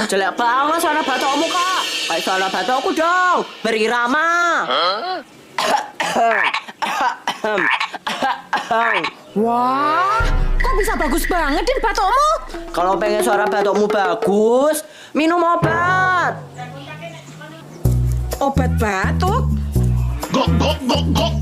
Jelek banget suara batukmu, Kak. Kayak suara batukku dong. Berirama. Wah, kok bisa bagus banget Din batukmu? Kalau pengen suara batukmu bagus, minum obat. Obat batuk? Gok, gok, gok, gok.